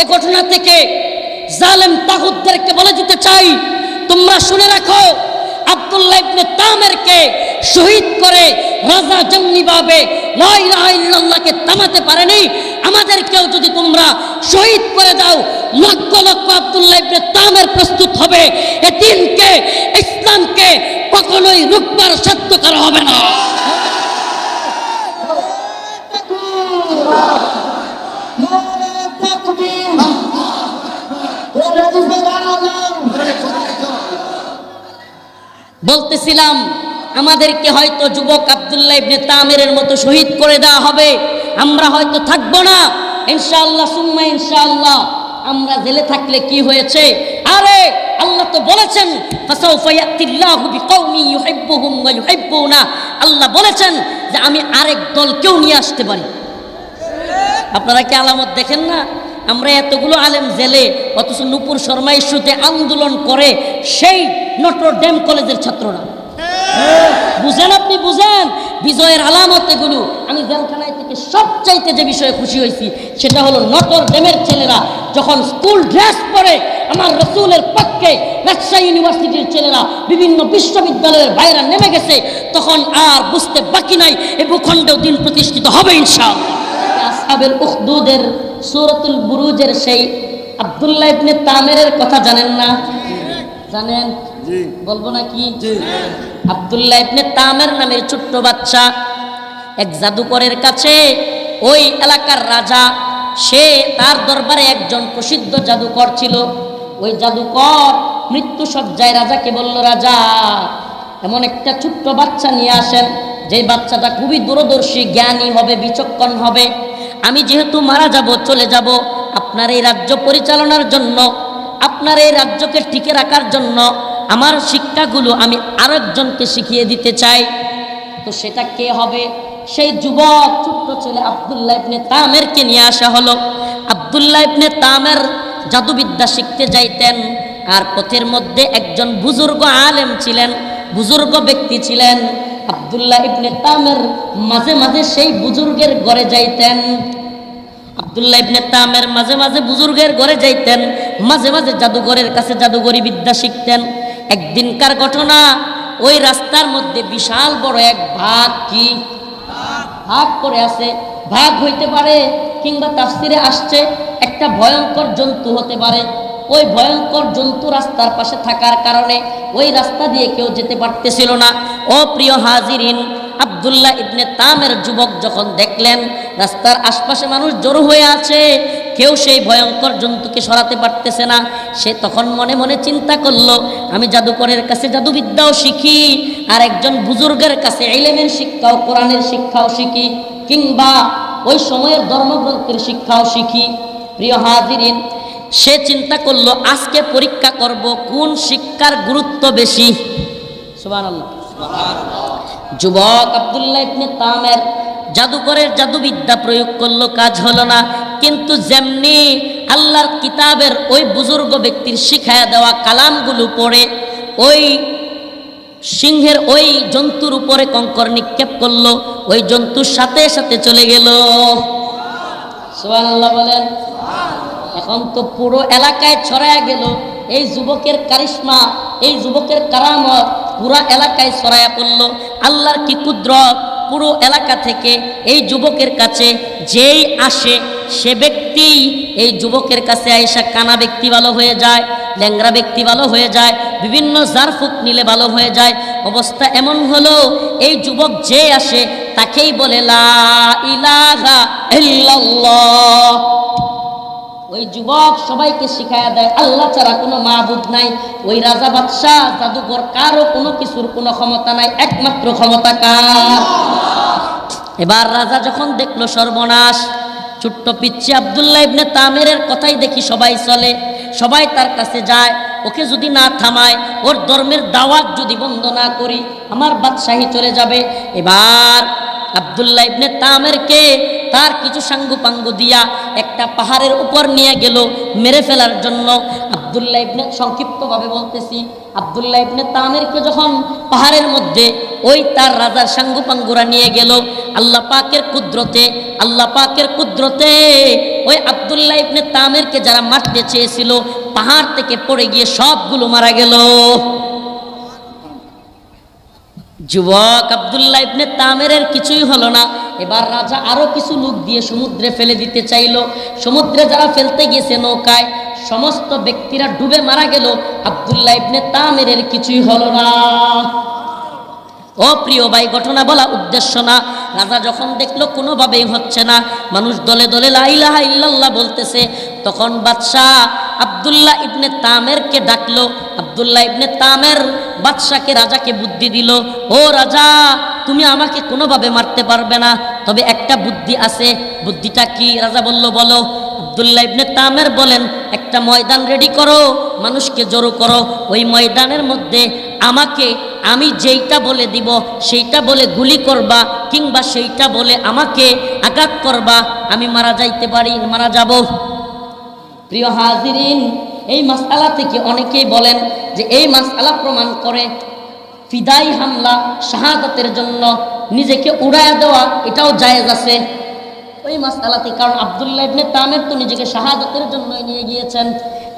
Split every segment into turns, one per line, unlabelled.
এ ঘটনা থেকে জালেম তাগুতদেরকে বলে দিতে চাই, তোমরা শুনে রাখো, আব্দুল্লাহ ইবনে তামেরকে শহীদ করে রাজা জঙ্গিভাবে লা ইলাহা ইল্লাল্লাহকে থামাতে পারেনি। আমাদেরকেও যদি তোমরা শহীদ করে দাও, লক্ষ লক্ষ আব্দুল্লাহ ইবনে তামের প্রস্তুত হবে। এ দিনকে, ইসলামকে কখনোই রুখবার সাধ্য করা হবে না। বলতেছিলাম, আমাদেরকে হয়তো যুবক আব্দুল্লাহ ইবনে তামেরের মতো শহীদ করে দেওয়া হবে, আমরা হয়তো থাকবো না ইনশাআল্লাহ, সুম্মা ইনশাআল্লাহ। আমরা জেলে থাকলে কি হয়েছে? আরে আল্লাহ তো বলেছেন ফাসাউফা ইয়াতিল্লাহু বিকওমি ইউহিব্বুহুম ওয়া ইউহিব্বুনা। আল্লাহ বলেছেন যে আমি আরেক দলকেও নিয়ে আসতে পারি। আপনারা কি আলামত দেখেন না? আমরা এতগুলো আলেম জেলে, অথচ নূপুর শর্মা ইস্যুতে আন্দোলন করে সেই নটর ডেম কলেজের ছাত্ররা। বুঝেন, আপনি বুঝেন বিজয়ের আলামত এগুলো। আমি জেলখানায় থেকে সবচাইতে যে বিষয়ে খুশি হয়েছি সেটা হলো নটর ডেমের ছেলেরা যখন স্কুল ড্রেস পরে আমার রসুলের পক্ষে রাজশাহী ইউনিভার্সিটির ছেলেরা, বিভিন্ন বিশ্ববিদ্যালয়ের বাইরে নেমে গেছে, তখন আর বুঝতে বাকি নাই এই ভূখণ্ডেও দিন প্রতিষ্ঠিত হবে ইনশাআল্লাহ। আসহাবুল উখদুদের সূরাতুল বুরুজের সেই আব্দুল্লাহ ইবনে তামেরের কথা জানেন না? জানেন? বলবো নাকি? আব্দুল্লাহ ইবনে তামের নামের ছোট্ট বাচ্চা এক জাদুকরের কাছে, ওই এলাকার রাজা, সে তার দরবারে একজন প্রসিদ্ধ জাদুকর ছিল। ওই জাদুকর মৃত্যু সজ্জায় রাজাকে বলল, রাজা এমন একটা ছোট্ট বাচ্চা নিয়ে আসেন, যে বাচ্চাটা খুবই দূরদর্শী, জ্ঞানী হবে, বিচক্ষণ হবে। আমি যেহেতু মারা যাব, চলে যাব, আপনার এই রাজ্য পরিচালনার জন্য, আপনার এই রাজ্যকে টিকে রাখার জন্য আমার শিক্ষাগুলো আমি আরেকজনকে শিখিয়ে দিতে চাই। তো সেটা কে হবে? সেই যুবক ছোট্ট ছেলে আব্দুল্লাহ ইবনে তামেরকে নিয়ে আসা হলো। আব্দুল্লাহ ইবনে তামের জাদুবিদ্যা শিখতে যাইতেন, আর পথের মধ্যে একজন বুজুর্গ আলেম ছিলেন, বুজুর্গ ব্যক্তি ছিলেন। আব্দুল্লাহ ইবনে তামের মাঝে মাঝে সেই বুজুর্গের ঘরে যাইতেন। আব্দুল্লাহ ইবনে তামের মাঝে মাঝে বুজুর্গের ঘরে যাইতেন, মাঝে মাঝে জাদুঘরের কাছে জাদুঘরি বিদ্যা শিখতেন। একদিনকার ঘটনা, ওই রাস্তার মধ্যে বিশাল বড় এক ভাগ, কি ভাগ পড়ে আছে। ভাগ হইতে পারে, কিংবা তাফসিরে আসছে একটা ভয়ঙ্কর জন্তু হতে পারে। ওই ভয়ঙ্কর জন্তু রাস্তার পাশে থাকার কারণে ওই রাস্তা দিয়ে কেউ যেতে পারতেছিল না। ও প্রিয় হাজিরিন, আব্দুল্লাহ ইবনে তামের যুবক যখন দেখলেন রাস্তার আশপাশে মানুষ জড়ো হয়ে আছে, কেউ সেই ভয়ঙ্কর জন্তুকে সরাতে পারতেছে না, সে তখন মনে মনে চিন্তা করলো, আমি জাদুকরের কাছে জাদুবিদ্যাও শিখি, আর একজন বুজুর্গের কাছে ইলমের শিক্ষাও, কোরআনের শিক্ষাও শিখি, কিংবা ওই সময়ের ধর্মগ্রন্থের শিক্ষাও শিখি। প্রিয় হাজিরিন, সে চিন্তা করলো আজকে পরীক্ষা করব কোন শিক্ষার গুরুত্ব বেশি। সুবহানাল্লাহ। যুবক আব্দুল্লাহ ইবনে তামের জাদুকরের জাদুবিদ্যা প্রয়োগ করলো, কাজ হলো না। কিন্তু যেমনি আল্লাহর কিতাবের ওই বুজুর্গ ব্যক্তির শিখায়া দেওয়া কালামগুলো পড়ে ওই সিংহের ওই জন্তুর উপরে কঙ্কর নিক্ষেপ করলো, ওই জন্তুর সাথে সাথে চলে গেল। সুবহানাল্লাহ বলেন। এখন তো পুরো এলাকায় ছড়ায়া গেল এই যুবকের কারিশমা, এই যুবকের কারামত পুরা এলাকায় ছড়ায়া পড়ল। আল্লাহর কি কুদরত, পুরো এলাকা থেকে এই যুবকের কাছে যেই আসে সে ব্যক্তি এই যুবকের কাছে আইসা কানা ব্যক্তি ভালো হয়ে যায়, ল্যাংরা ব্যক্তি ভালো হয়ে যায়, বিভিন্ন জারফুক নিলে ভালো হয়ে যায়। অবস্থা এমন হলো এই যুবক যে আসে তাকেই বলে লা ইলাহা ইল্লাল্লাহ। ওই যুবক সবাইকে শিখায়া দেয় আল্লাহ ছাড়া কোনো মাবুদ নাই। ওই রাজা বাদশাহ জাদুঘর কারো কোনো কিছুর কোনো ক্ষমতা নাই, একমাত্র ক্ষমতা কার? এবার রাজা যখন দেখলো সর্বনাশ, ছোট্ট পিচ্চি আব্দুল্লাহ ইবনে তামেরের কথাই দেখি সবাই চলে, সবাই তার কাছে যায়। ওকে যদি না থামায়, ওর ধর্মের দাওয়াত যদি বন্ধ না করি, আমার বাদশাহী চলে যাবে। এবার আব্দুল্লাহ ইবনে তামেরকে তার কিছু সাঙ্গুপাঙ্গু দিয়া একটা পাহাড়ের উপর নিয়ে গেল মেরে ফেলার জন্য। আব্দুল্লাহ ইবনে, সংক্ষিপ্তভাবে বলতেছি, আব্দুল্লাহ ইবনে তামেরকে যখন পাহাড়ের মধ্যে ওই তার রাজার সাঙ্গুপাঙ্গুরা নিয়ে গেল। আল্লাহ পাকের কুদরতে ওই আব্দুল্লাহ ইবনে তামেরকে যারা মারতে চেয়েছিল পাহাড় থেকে পড়ে গিয়ে সবগুলো মারা গেল। যুবক আব্দুল্লাহ ইবনে তামেরের কিছুই হলো না। এবার রাজা আরো কিছু লোক দিয়ে সমুদ্রে ফেলে দিতে চাইলো। সমুদ্রে যারা ফেলতে গিয়েছে নৌকায়, সমস্ত ব্যক্তিরা ডুবে মারা গেল। আব্দুল্লাহ ইবনে তামেরের কিছুই হলো না। ও প্রিয় ভাই, ঘটনা বলা উদ্দেশ্য না। রাজা যখন দেখলো কোনোভাবেই হচ্ছে না, মানুষ দলে দলে লা ইলাহা ইল্লাল্লাহ বলতেছে, তখন বাদশাহ আব্দুল্লাহ ইবনে তামেরকে ডাকলো। আব্দুল্লাহ ইবনে তামের বাদশাকে রাজাকে বুদ্ধি দিল, ও রাজা, তুমি আমাকে কোনোভাবে মারতে পারবে না, তবে একটা বুদ্ধি আছে। বুদ্ধিটা কি? রাজা বলল, বলো। আব্দুল্লাহ ইবনে তামের বলেন, একটা ময়দান রেডি করো, মানুষকে জড়ো করো, ওই ময়দানের মধ্যে আমি যেইটা বলে দিব সেইটা বলে গুলি করবা, কিংবা সেইটা বলে আমাকে আঘাত করবা, আমি মারা যাব। প্রিয় হাজিরিন, এই মাসআলা থেকে অনেকেই বলেন যে এই মাসআলা প্রমাণ করে ফিদাই হামলা, শাহাদাতের জন্য নিজেকে উড়ায়া দেওয়া, এটাও জায়েজ আছে ওই মাসআলাতে। কারণ আব্দুল্লাহ ইবনে তামের তো নিজেকে শাহাদাতের জন্যই নিয়ে গিয়েছেন।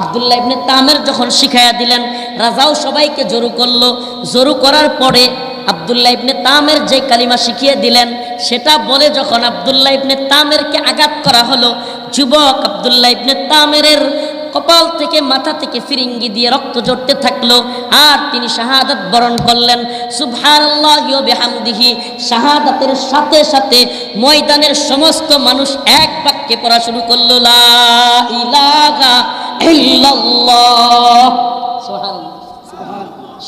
আব্দুল্লাহ ইবনে তামের যখন শিখাইয়া দিলেন, রাজাও সবাইকে জড়ো করলো। জড়ো করার পরে আব্দুল্লাহ ইবনে তামের যে কালিমা শিখিয়ে দিলেন সেটা বলে যখন আব্দুল্লাহ ইবনে তামেরকে আঘাত করা হলো, যুবক আব্দুল্লাহ ইবনে তামেরের কপাল থেকে মাথা থেকে ফিরিঙ্গি দিয়ে রক্ত ঝরতে থাকলো, আর তিনি শাহাদাত বরণ করলেন। সুবহানাল্লাহি ওয়া বিহামদিহি। শাহাদাতের সাথে সাথে ময়দানের সমস্ত মানুষ এক বাক্যে পড়া শুরু করলো, লা ইলাহা ইল্লাল্লাহ। সুবহানাল্লাহ।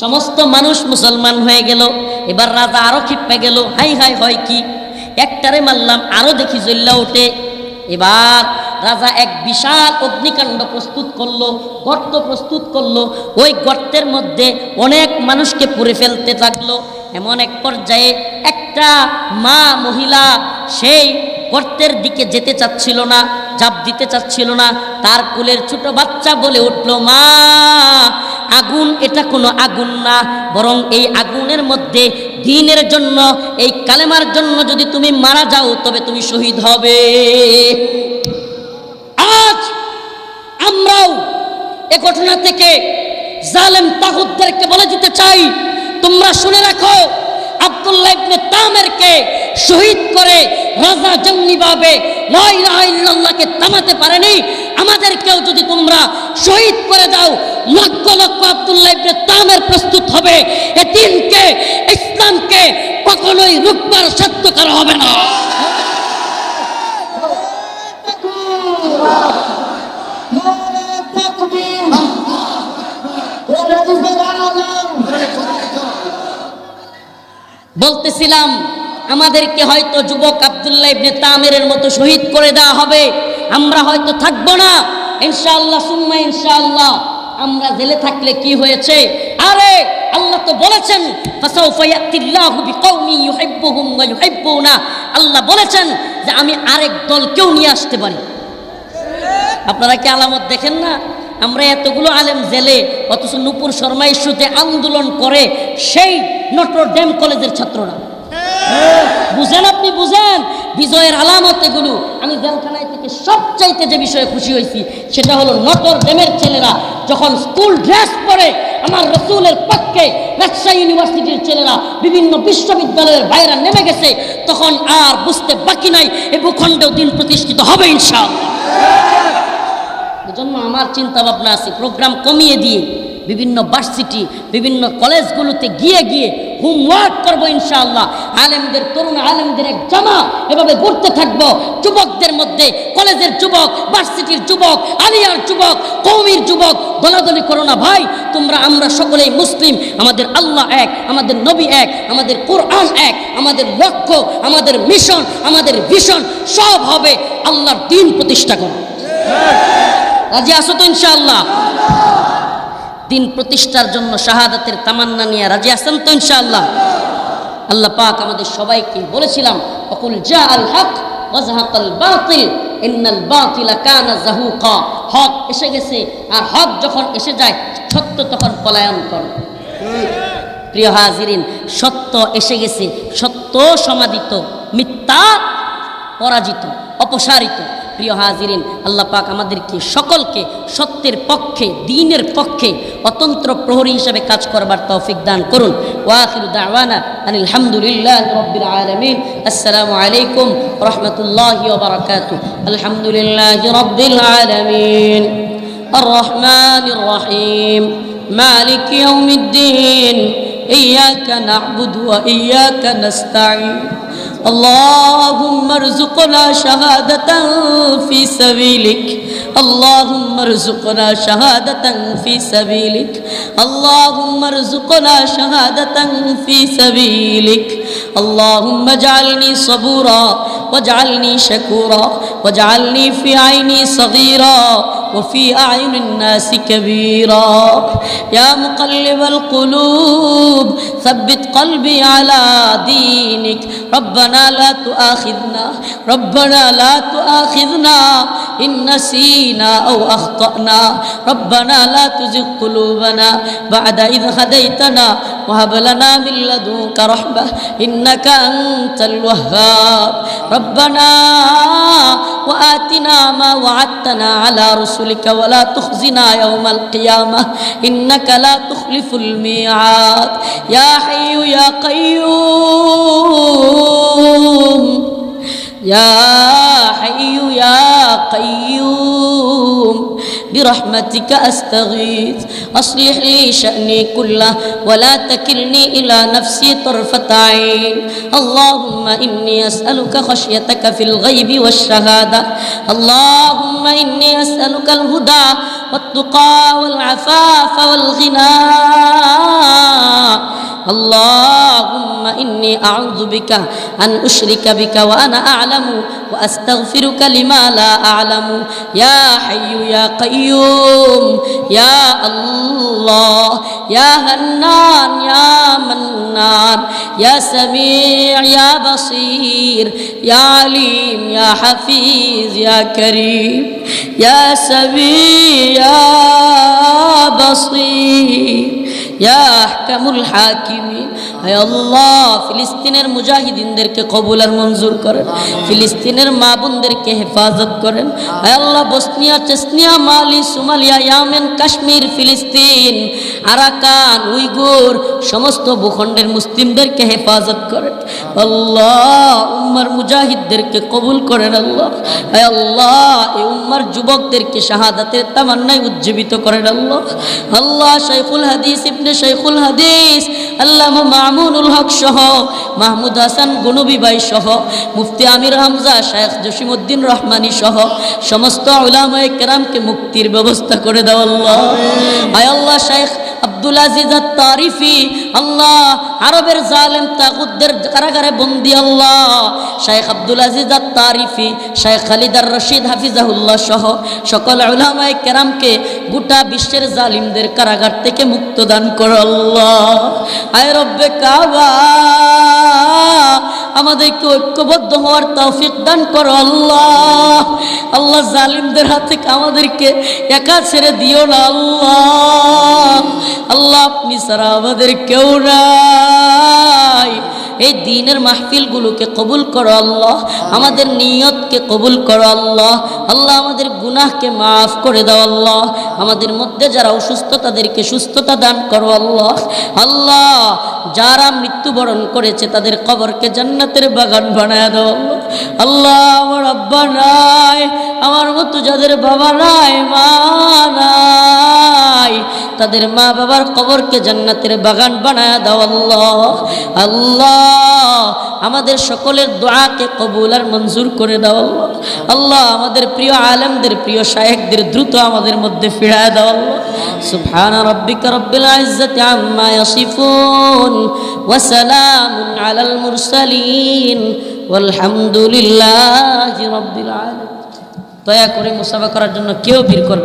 সমস্ত মানুষ মুসলমান হয়ে গেল। এবার রাজা আরো ক্ষিপ্পে গেল, হাই হাই, হয় কি, একটারে মারলাম আরো দেখি জ্বল্লা ওঠে। এবার রাজা এক বিশাল অগ্নিকাণ্ড প্রস্তুত করলো, গর্ত প্রস্তুত করলো। ওই গর্তের মধ্যে অনেক মানুষকে পুড়ে ফেলতে থাকলো। এমন এক পর্যায়ে একটা মহিলা সেই গর্তের দিকে যেতে চাচ্ছিল না, ঝাঁপ দিতে চাচ্ছিল না। তার কোলের ছোট বাচ্চা বলে উঠলো, মা, আগুন এটা কোনো আগুন না, বরং এই আগুনের মধ্যে দ্বীনের জন্য, এই কালেমার জন্য যদি তুমি মারা যাও তবে তুমি শহীদ হবে। আজ আমরাও এ ঘটনা থেকে জালেম তাগুতদেরকে বলে দিতে চাই, তোমরা শুনে রাখো, আব্দুল্লাহ ইবনে তামেরকে শহীদ করে রাজা যেমনিভাবে লা ইলাহা ইল্লাল্লাহকে থামাতে পারেনি, আমাদেরকেও যদি তোমরা শহীদ করে দাও, লক্ষ লক্ষ আব্দুল্লাহ ইবনে তামের প্রস্তুত হবে। এ দিনকে, ইসলামকে কখনোই রুখবার সাধ্য করা হবে না। বলতেছিলাম, আমাদেরকে হয়তো যুবক আব্দুল্লাহ ইবনে তামেরের মতো শহীদ করে দেওয়া হবে, আমরা হয়তো থাকবো না, ইনশাআল্লাহ সুম্মা ইনশাআল্লাহ। আমরা জেলে থাকলে কি হয়েছে? আরে আল্লাহ তো বলেছেন, ফাসাউফা ইয়াতিল্লাহু বিকওমিন ইউহিব্বুহুম ওয়া ইউহিব্বুনা। আল্লাহ বলেছেন যে আমি আরেক দলকেও নিয়ে আসতে পারি। আপনারা কি আলামত দেখেন না? আমরা এতগুলো আলেম জেলে, অথচ নূপুর শর্মা ইস্যুতে আন্দোলন করে সেই নটর ডেম কলেজের ছাত্ররা। বুঝেন, আপনি বুঝেন বিজয়ের আলামত এগুলো। আমি জেলখানায় থেকে সবচাইতে যে বিষয়ে খুশি হয়েছি সেটা হলো নটর ডেমের ছেলেরা যখন স্কুল ড্রেস পরে আমার রসুলের পক্ষে রাজশাহী ইউনিভার্সিটির ছেলেরা, বিভিন্ন বিশ্ববিদ্যালয়ের বাইরে নেমে গেছে, তখন আর বুঝতে বাকি নাই এই ভূখণ্ডেও দিন প্রতিষ্ঠিত হবে ইনশাআল্লাহ। এজন্য আমার চিন্তা ভাবনা আছে, প্রোগ্রাম কমিয়ে দিয়ে বিভিন্ন ভার্সিটি, বিভিন্ন কলেজগুলোতে গিয়ে গিয়ে হোমওয়ার্ক করবো ইনশাআল্লাহ। আলেমদের, তরুণ আলেমদের এক জামা এভাবে ঘুরতে থাকবো, যুবকদের মধ্যে, কলেজের যুবক, ভার্সিটির যুবক, আলিয়ার যুবক, কওমির যুবক। দলাদলি করো না ভাই, আমরা সকলেই মুসলিম, আমাদের আল্লাহ এক, আমাদের নবী এক, আমাদের কোরআন এক, আমাদের লক্ষ্য, আমাদের মিশন, আমাদের ভিশন সব হবে আল্লাহর দ্বীন প্রতিষ্ঠা করা। রাজি আছো তো ইনশাআল্লাহ? দিন প্রতিষ্ঠার জন্য শাহাদাতের তামান্না নিয়ে রাজি আছেন তো ইনশাআল্লাহ? আল্লাহ পাক আমাদের সবাইকে বলেছিলাম, অকুল জা আল হক ওয়া যাহাকাল বাতিল ইন্নাল বাতিলা কানা যাহুকা। হক এসে গেছে, আর হক যখন এসে যায় সত্য তখন পলায়ন করে। প্রিয় হাজিরিন, সত্য এসে গেছে, সত্য সমাদিত, মিথ্যা পরাজিত, অপসারিত। প্রিয় হাজিরিন, আল্লাহ পাক আমাদেরকে সকলকে সত্যের পক্ষে, দ্বীনের পক্ষে অতন্ত্র প্রহরী হিসেবে কাজ করবার তৌফিক দান করুন। ওয়া আখিরু দাওয়ানা আনিল হামদুলিল্লাহি রাব্বিল আলামিন। আসসালামু আলাইকুম ওয়া রাহমাতুল্লাহি ওয়া বারাকাতুহু। আলহামদুলিল্লাহি রাব্বিল আলামিন আর রহমানির রহিম মালিক ইয়াউমিদ্দিন ইয়্যাকা না'বুদু ওয়া ইয়্যাকা নাস্তাঈন اللهم ارزقنا شهادة في سبيلك اللهم ارزقنا شهادة في سبيلك اللهم ارزقنا شهادة في سبيلك اللهم اجعلني صبورا واجعلني شكورا واجعلني في عيني صغيرا وفي أعين الناس كبيرا يا مقلب القلوب ثبت قلبي على دينك ربنا لا تؤاخذنا إن نسينا أو أخطأنا ربنا لا تزغ قلوبنا بعد إذ هديتنا وهب لنا من لدنك رحمة إنك أنت الوهاب ربنا وآتنا ما وعدتنا على رسلك ولا تخزنا يوم القيامة إنك لا تخلف الميعاد يا حي يا قيوم يا حي يا قيوم برحمتك أستغيث أصلح لي شأني كله ولا تكلني إلى نفسي طرفة عين اللهم إني أسألك خشيتك في الغيب والشهادة اللهم إني أسألك الهدى والتقى والعفاف والغنى اللهم إني أعوذ بك أن أشرك بك وأنا أعلم وأستغفرك لما لا أعلم يا حي يا قيوم يا الله يا هنان يا منان يا سميع يا بصير يا عليم يا حفيظ يا كريم يا سميع يا بصير يا أحكم الحاكمين يا الله ফিলিস্তিনের মুজাহিদিনদেরকে কবুল আর মঞ্জুর করেন ফিলিস্তিনের মা বোনদেরকে হেফাজত করেন হে আল্লাহ Bosnia Chechnya Mali Somalia Yemen Kashmir ফিলিস্তিন আরাকান উইগুর সমস্ত ভূখণ্ডের মুসলিমদেরকে হেফাজত করেন আল্লাহ উম্মার মুজাহিদদেরকে কবুল করেন আল্লাহ হে আল্লাহ এই উম্মার যুবকদেরকে শাহাদাতের তামান্নায় উজ্জীবিত করেন আল্লাহ আল্লাহ শাইখুল হাদিস ইবনে শাইখুল হাদিস আল্লামা মামুনুল হক সহ মাহমুদ হাসান গনবী ভাই সহ মুফতি আমির হামজা শাইখ জসিমউদ্দিন রহমানী সহ সমস্ত উলামায়ে কেরামকে মুক্তির ব্যবস্থা করে দাও আল্লাহ আয় আল্লাহ শাইখ আব্দুল আজিজ আত-তারিফি আল্লাহ আরবের জালেম তাগুতদের কারাগারে বন্দী আল্লাহ শাইখ আব্দুল আজিজ আত-তারিফি শাইখ খালিদার রশিদ হাফিজাহুল্লাহ সহ সকল উলামায়ে কেরামকে গোটা বিশ্বের জালিমদের কারাগার থেকে মুক্ত দান করো আল্লাহ আয় রব্বে কাবা আমাদেরকে ঐক্যবদ্ধ হওয়ার তৌফিক দান করো আল্লাহ আল্লাহ জালিমদের হাত থেকে আমাদেরকে একা ছেড়ে দিও না আল্লাহ আল্লাহ আপনি ছাড়া আমাদের কেউ নাই এই দ্বীনের মাহফিলগুলোকে কবুল করো আল্লাহ আমাদের নিয়তকে কবুল করো আল্লাহ আল্লাহ আমাদের গুনাহকে মাফ করে দাও আল্লাহ আমাদের মধ্যে যারা অসুস্থ তাদেরকে সুস্থতা দান করো আল্লাহ আল্লাহ যারা মৃত্যুবরণ করেছে তাদের কবরকে জান্নাতের বাগান বানায় দাও আল্লাহ আমার আব্বা নাই আমার মতো যাদের বাবা নাই মা নাই তাদের মা বাবার কবরকে জান্নাতের বাগান বানায় দাও আল্লাহ আল্লাহ আমাদের সকলের দোয়াকে কবুল আর মঞ্জুর করে দাও আল্লাহ আল্লাহ আমাদের প্রিয় আলেমদের প্রিয় শায়েখদের দ্রুত আমাদের মধ্যে ফিরায় দাও আল্লাহ সুবহানা রাব্বিকা রাব্বিল ইজ্জাতি আম্মা ইয়াসিফুন ওয়া সালামুন আলাল মুরসালিন ওয়ালহামদুলিল্লাহি রাব্বিল আলামিন দয়া করে মুসাফা করার জন্য কেউ ভিড় করবে